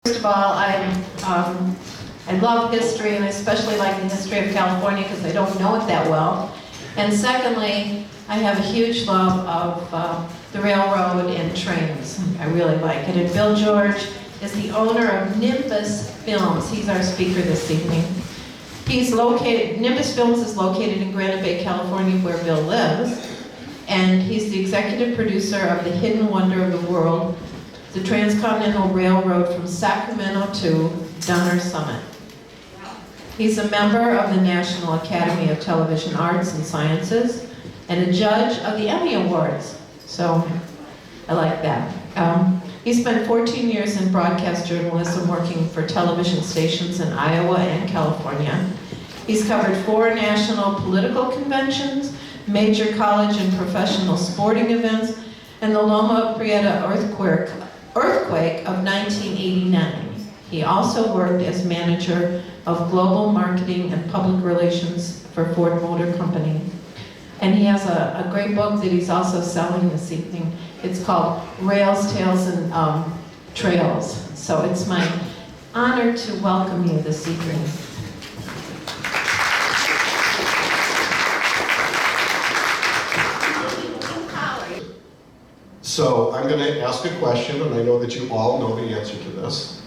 First of all, I love history, and I especially like the history of California because I don't know it that well. And secondly, I have a huge love of the railroad and trains. I really like it. And Bill George is the owner of Nimbus Films. He's our speaker this evening. Nimbus Films is located in Granite Bay, California, where Bill lives. And he's the executive producer of The Hidden Wonder of the World, the Transcontinental Railroad from Sacramento to Donner Summit. He's a member of the National Academy of Television Arts and Sciences and a judge of the Emmy Awards. So I like that. He spent 14 years in broadcast journalism working for television stations in Iowa and California. He's covered 4 national political conventions, major college and professional sporting events, and the Loma Prieta earthquake of 1989. He also worked as manager of global marketing and public relations for Ford Motor Company. And he has a great book that he's also selling this evening. It's called Rails, Tales, and Trails. So it's my honor to welcome you this evening. So I'm going to ask a question, and I know that you all know the answer to this.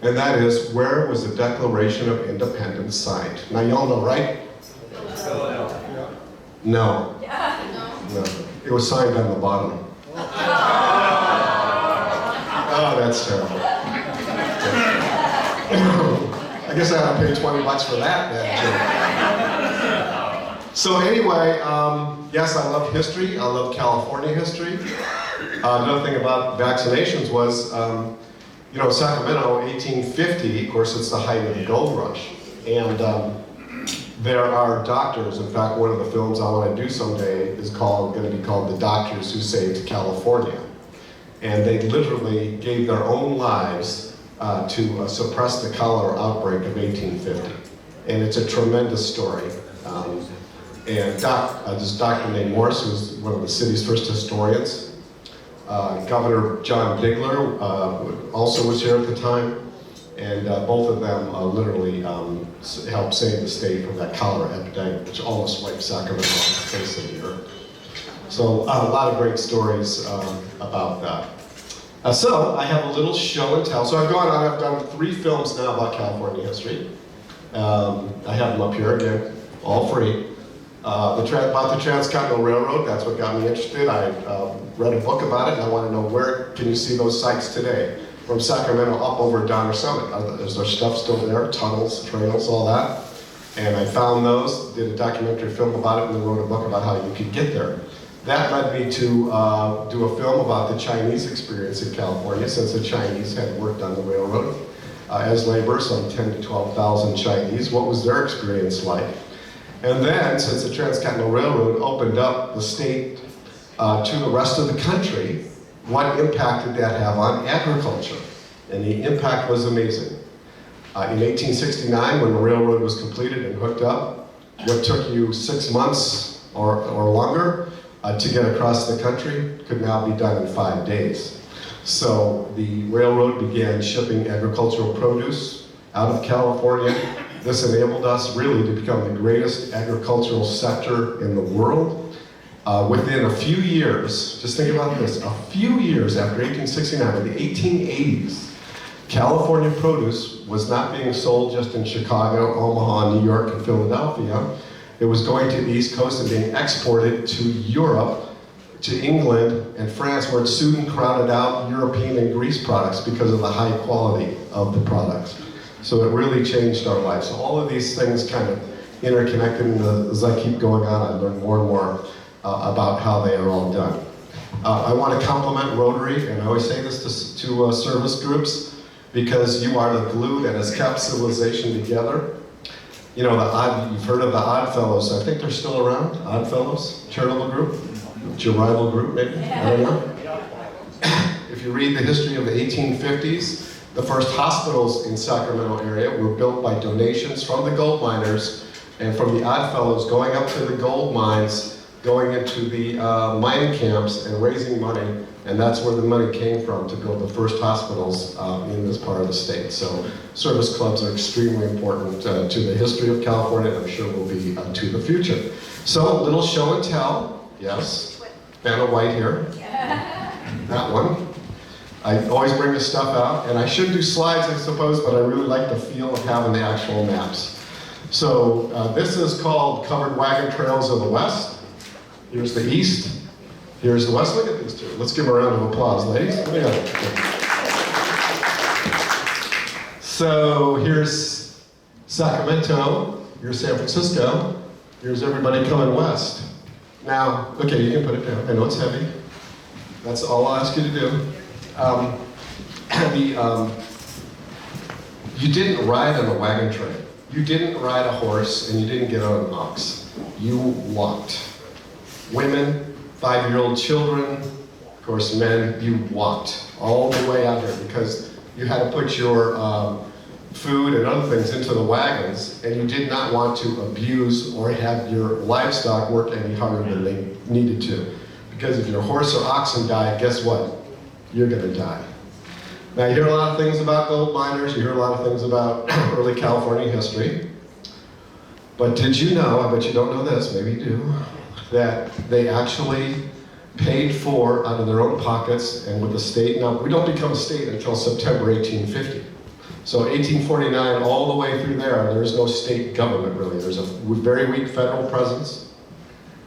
And that is, where was the Declaration of Independence signed? Now you all know, right? No. No. It was signed on the bottom. Oh, that's terrible. I guess I ought to pay $20 for that then, too. So anyway, yes, I love history. I love California history. Another thing about vaccinations was, Sacramento, 1850, of course, it's the height of the gold rush. And there are doctors. In fact, one of the films I want to do someday is going to be called The Doctors Who Saved California. And they literally gave their own lives to suppress the cholera outbreak of 1850. And it's a tremendous story. And this doctor named Morse, who's one of the city's first historians. Governor John Digler also was here at the time. And both of them literally helped save the state from that cholera epidemic, which almost wiped Sacramento off the face of the earth. So a lot of great stories about that. So I have a little show and tell. So I've done 3 films now about California history. I have them up here again, all free. About the Transcontinental Railroad, that's what got me interested. I read a book about it, and I want to know, where can you see those sites today? From Sacramento up over Donner Summit. Is there stuff still there? Tunnels, trails, all that? And I found those, did a documentary film about it, and then wrote a book about how you could get there. That led me to do a film about the Chinese experience in California, since the Chinese had worked on the railroad as laborers, some 10,000 to 12,000 Chinese. What was their experience like? And then, since the Transcontinental Railroad opened up the state to the rest of the country, what impact did that have on agriculture? And the impact was amazing. In 1869, when the railroad was completed and hooked up, what took you 6 months or longer to get across the country could now be done in 5 days. So the railroad began shipping agricultural produce out of California. This enabled us really to become the greatest agricultural sector in the world. Within a few years, just think about this, a few years after 1869, in the 1880s, California produce was not being sold just in Chicago, Omaha, New York, and Philadelphia. It was going to the East Coast and being exported to Europe, to England, and France, where it soon crowded out European and Greece products because of the high quality of the products. So it really changed our lives. So all of these things kind of interconnected, and as I keep going on, I learn more and more about how they are all done. I want to compliment Rotary, and I always say this to service groups, because you are the glue that has kept civilization together. You know, you've heard of the Odd Fellows. I think they're still around, Odd Fellows, charitable group. It's your rival group, maybe? I don't know. If you read the history of the 1850s, the first hospitals in Sacramento area were built by donations from the gold miners and from the Odd Fellows going up to the gold mines going into the mine camps and raising money, and that's where the money came from to build the first hospitals in this part of the state. So service clubs are extremely important to the history of California, and I'm sure will be to the future. So a little show and tell, yes. Vanna White here, that one. I always bring this stuff out, and I should do slides, I suppose, but I really like the feel of having the actual maps. So this is called Covered Wagon Trails of the West. Here's the East. Here's the West. Look at these two. Let's give them a round of applause, ladies. So here's Sacramento. Here's San Francisco. Here's everybody coming west. Now, okay, you can put it down. I know it's heavy. That's all I'll ask you to do. You didn't ride on a wagon train. You didn't ride a horse, and you didn't get on an ox. You walked. Women, 5-year-old children, of course men, you walked all the way out here because you had to put your food and other things into the wagons, and you did not want to abuse or have your livestock work any harder than they needed to. Because if your horse or oxen died, guess what? You're gonna die. Now you hear a lot of things about gold miners, you hear a lot of things about early California history, but did you know, I bet you don't know this, maybe you do, that they actually paid for out of their own pockets and with the state. Now, we don't become a state until September 1850. So 1849, all the way through there's no state government really. There's a very weak federal presence.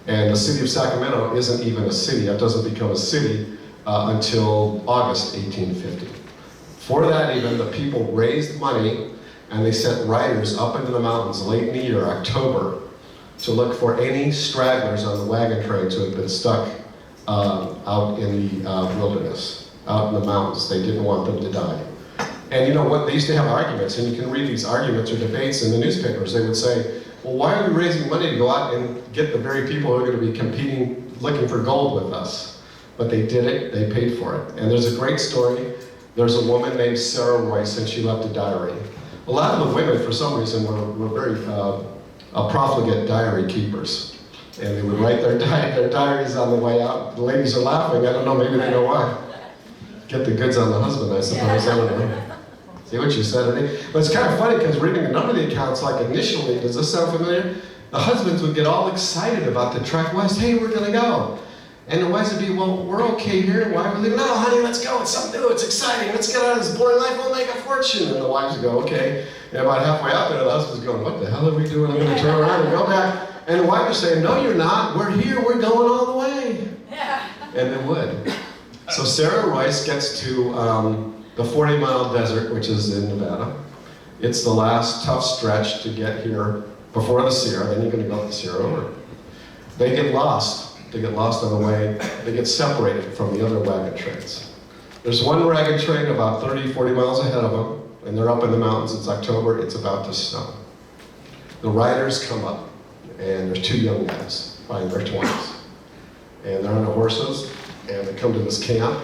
And the city of Sacramento isn't even a city. It doesn't become a city until August 1850. For that even, the people raised money and they sent riders up into the mountains late in the year, October, to look for any stragglers on the wagon trains who had been stuck out in the wilderness, out in the mountains. They didn't want them to die. And you know what, they used to have arguments, and you can read these arguments or debates in the newspapers. They would say, well, why are we raising money to go out and get the very people who are going to be competing, looking for gold with us? But they did it, they paid for it. And there's a great story. There's a woman named Sarah Royce, and she left a diary. A lot of the women, for some reason, were very profligate diary keepers. And they would write their diaries on the way out. The ladies are laughing, I don't know, maybe they know why. Get the goods on the husband, I suppose, I don't know. See what you said, but it's kind of funny because reading a number of the accounts, like initially, does this sound familiar? The husbands would get all excited about the trek west. Hey, we're gonna go. And the wives would be, well, we're okay here. Why are we leaving? No, honey, let's go. It's something new. It's exciting. Let's get out of this boring life. We'll make a fortune. And the wives would go, okay. And about halfway out there, the husband's going, what the hell are we doing? I'm gonna turn around and go back. And the wife would say, no, you're not. We're here. We're going all the way. Yeah. And they would. So Sarah Royce gets to the 40-mile desert, which is in Nevada. It's the last tough stretch to get here before the Sierra. Then you're going to go up the Sierra over. They get lost. They get lost on the way. They get separated from the other wagon trains. There's one wagon train about 30, 40 miles ahead of them, and they're up in the mountains. It's October. It's about to snow. The riders come up, and there's two young guys, probably in their 20s. And they're on their horses, and they come to this camp.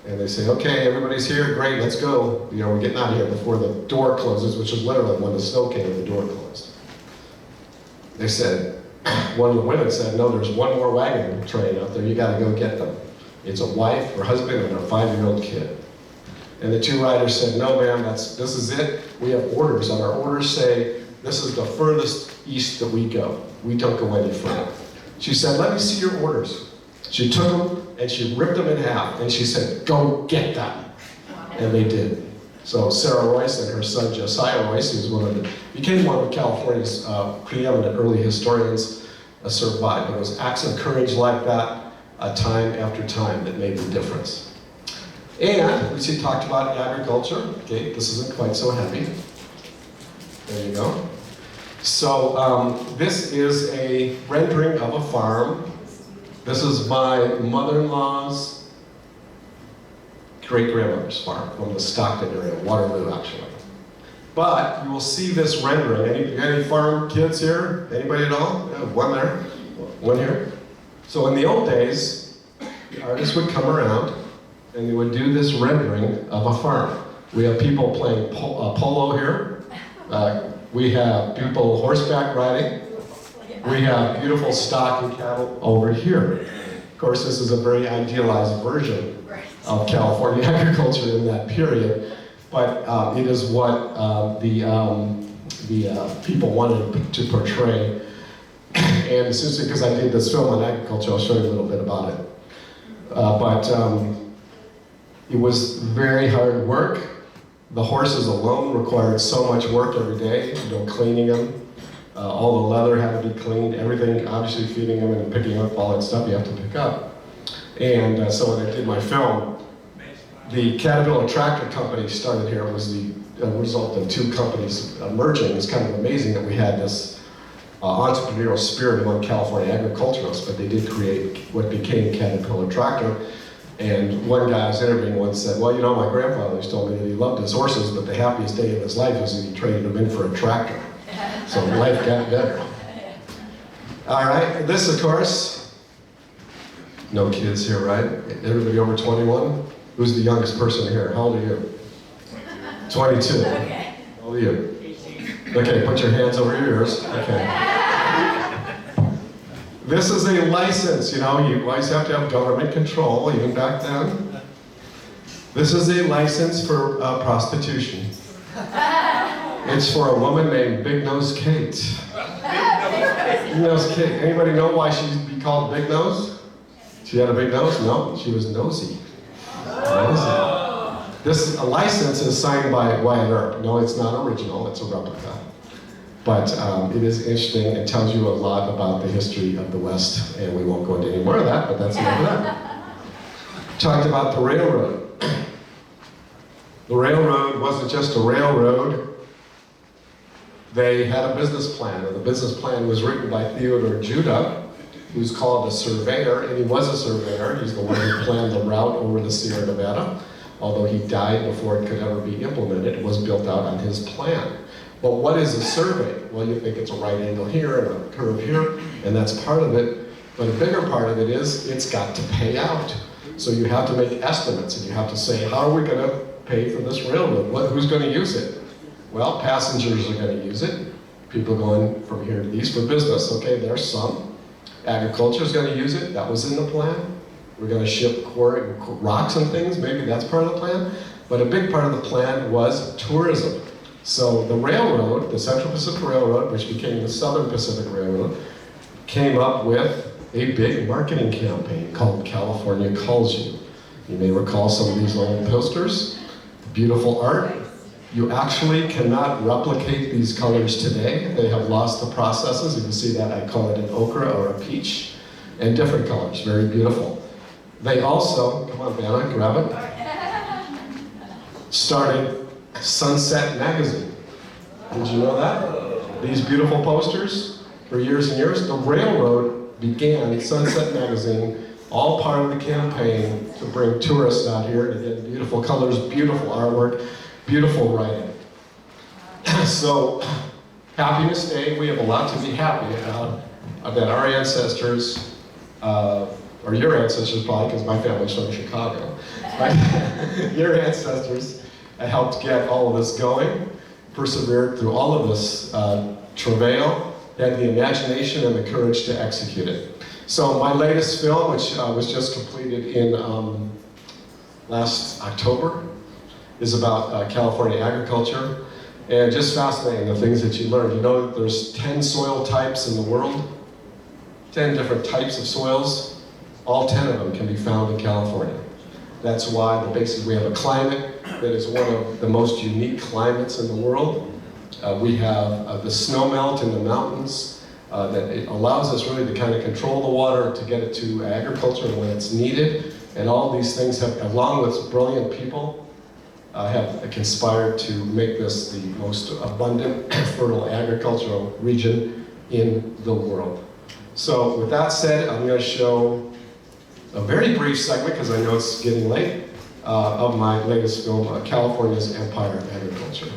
And they say, okay, everybody's here, great, let's go. You know, we're getting out of here before the door closes, which is literally when the snow came, the door closed. They said, one of the women said, no, there's one more wagon train out there, you gotta go get them. It's a wife, her husband, and her 5-year-old kid. And the two riders said, no ma'am, this is it. We have orders, and our orders say, this is the furthest east that we go. We don't go any further. She said, let me see your orders. She took them and she ripped them in half and she said, go get them. And they did. So Sarah Royce and her son Josiah Royce, who became one of California's preeminent early historians, survived. It was acts of courage like that, time after time, that made the difference. And we talked about agriculture. Okay, this isn't quite so heavy. There you go. So this is a rendering of a farm. This is my mother-in-law's great-grandmother's farm from the Stockton area, Waterloo, actually. But you will see this rendering. Any farm kids here? Anybody at all? Yeah, one there, one here. So in the old days, the artists would come around and they would do this rendering of a farm. We have people playing polo here. We have people horseback riding. We have beautiful stock and cattle over here. Of course, this is a very idealized version of California agriculture in that period, but it is what the people wanted to portray. And essentially, because I did this film on agriculture, I'll show you a little bit about it. But it was very hard work. The horses alone required so much work every day, cleaning them. All the leather had to be cleaned, everything, obviously feeding them and picking up all that stuff you have to pick up. And so when I did my film, the Caterpillar Tractor Company started here. It was the result of two companies merging. It's kind of amazing that we had this entrepreneurial spirit among California agriculturalists, but they did create what became Caterpillar Tractor. And one guy I was interviewing once said, well, my grandfather always told me that he loved his horses, but the happiest day of his life was when he traded them in for a tractor. So life got better. All right, this of course, no kids here, right? Everybody over 21? Who's the youngest person here? How old are you? 22. Okay. How old are you? 18. Okay, put your hands over your ears. Okay. This is a license, you always have to have government control, even back then. This is a license for prostitution. It's for a woman named Big Nose Kate. Big Nose Kate. Anybody know why she'd be called Big Nose? She had a big nose? No, she was nosy. Nosy. This license is signed by Wyatt Earp. No, it's not original, it's a replica. But it is interesting. It tells you a lot about the history of the West, and we won't go into any more of that, but that's enough of that. Talked about the railroad. The railroad wasn't just a railroad. They had a business plan, and the business plan was written by Theodore Judah, who's called a surveyor, and he was a surveyor. He's the one who planned the route over the Sierra Nevada. Although he died before it could ever be implemented, it was built out on his plan. But what is a survey? Well, you think it's a right angle here and a curve here, and that's part of it. But a bigger part of it is it's got to pay out. So you have to make estimates, and you have to say, how are we going to pay for this railroad? Who's going to use it? Well, passengers are going to use it. People going from here to the east for business. Okay, there's some. Agriculture is going to use it. That was in the plan. We're going to ship rocks and things. Maybe that's part of the plan. But a big part of the plan was tourism. So the railroad, the Central Pacific Railroad, which became the Southern Pacific Railroad, came up with a big marketing campaign called California Calls You. You may recall some of these old posters. Beautiful art. You actually cannot replicate these colors today. They have lost the processes. You can see that I call it an ochre or a peach, and different colors, very beautiful. They also, come on Vanna, grab it, started Sunset Magazine. Did you know that? These beautiful posters, for years and years, the railroad began Sunset Magazine, all part of the campaign to bring tourists out here to get beautiful colors, beautiful artwork, beautiful writing. So, Happiness Day, we have a lot to be happy about that our ancestors, or your ancestors probably, because my family's from Chicago, your ancestors helped get all of this going, persevered through all of this travail, had the imagination and the courage to execute it. So my latest film, which was just completed in last October, is about California agriculture, and just fascinating the things that you learn. You know that there's 10 soil types in the world, 10 different types of soils. All 10 of them can be found in California. That's why basically we have a climate that is one of the most unique climates in the world. We have the snow melt in the mountains that it allows us really to kind of control the water to get it to agriculture when it's needed. And all these things have, along with brilliant people, have conspired to make this the most abundant, fertile agricultural region in the world. So with that said, I'm going to show a very brief segment, because I know it's getting late, of my latest film, California's Empire of Agriculture.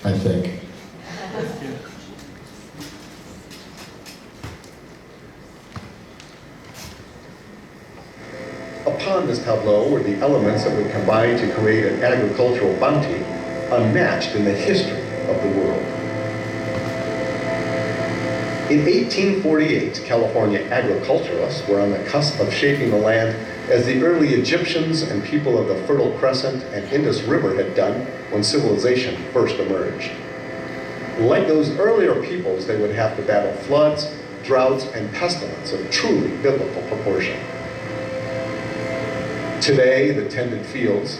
I think. upon this tableau were the elements that would combine to create an agricultural bounty unmatched in the history of the world. In 1848, California agriculturalists were on the cusp of shaping the land as the early Egyptians and people of the Fertile Crescent and Indus River had done when civilization first emerged. Like those earlier peoples, they would have to battle floods, droughts, and pestilence of truly biblical proportion. Today, the tended fields,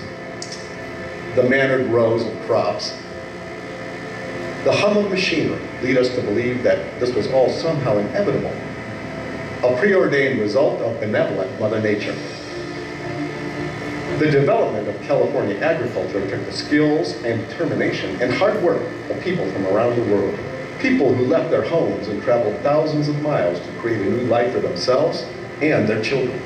the mannered rows of crops, the hum of machinery lead us to believe that this was all somehow inevitable, a preordained result of benevolent Mother Nature. The development of California agriculture took the skills and determination and hard work of people from around the world, people who left their homes and traveled thousands of miles to create a new life for themselves and their children.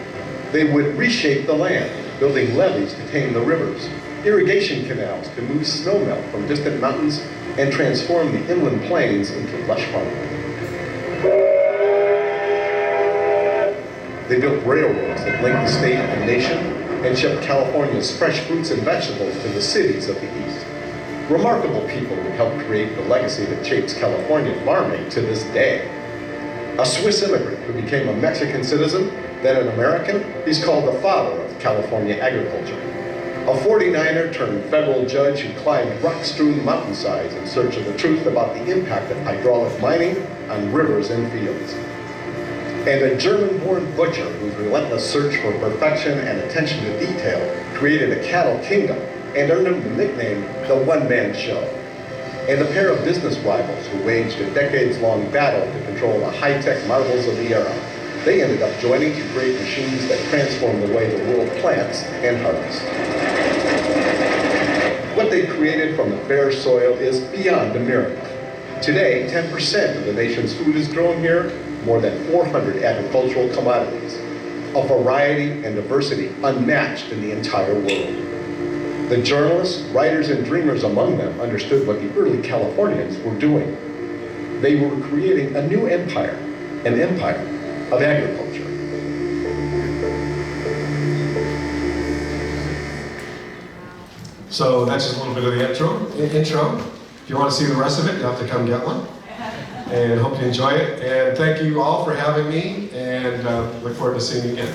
They would reshape the land, building levees to tame the rivers, irrigation canals to move snowmelt from distant mountains and transform the inland plains into lush farmland. They built railroads that linked the state and nation and shipped California's fresh fruits and vegetables to the cities of the East. Remarkable people would help create the legacy that shapes California farming to this day. A Swiss immigrant who became a Mexican citizen, then an American, he's called the father of California agriculture. A 49er turned federal judge who climbed rock-strewn mountainsides in search of the truth about the impact of hydraulic mining on rivers and fields. And a German-born butcher whose relentless search for perfection and attention to detail created a cattle kingdom and earned him the nickname the one-man show. And a pair of business rivals who waged a decades-long battle to control the high-tech marvels of the era. They ended up joining to create machines that transform the way the world plants and harvests. What they created from the bare soil is beyond a miracle. Today, 10% of the nation's food is grown here, more than 400 agricultural commodities, a variety and diversity unmatched in the entire world. The journalists, writers, and dreamers among them understood what the early Californians were doing. They were creating a new empire, an empire of agriculture. So that's just a little bit of the intro. If you want to see the rest of it, you have to come get one. And hope you enjoy it. And thank you all for having me, and look forward to seeing you again.